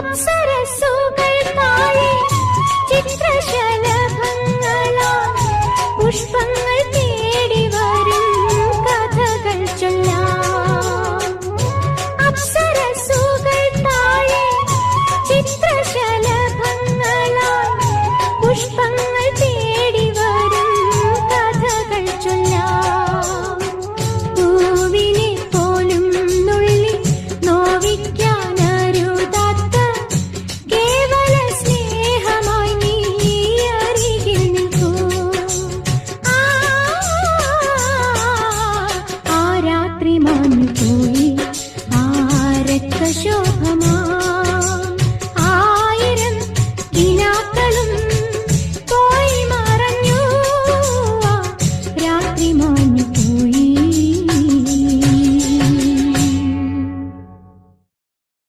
അപ്സരസുകൾ താഴെ ചിത്രശലഭങ്ങളാൽ പുഷ്പങ്ങൾ തേടി വരും കഥകൾ ചൊല്ലാം. അപ്സരസുകൾ താഴെ ചിത്രശലഭങ്ങളാൽ പുഷ്പങ്ങൾ തേടി വരും കഥകൾ ചൊല്ലാം. പൂവിനെ പോലും നുള്ളി നോവിക്കാനരുതാത്ത കേവല സ്നേഹമായി നീ അരികിൽ നിൽക്കൂ. ആ രാത്രി മാഞ്ഞു പോയി ആ രക്തശോഭമാ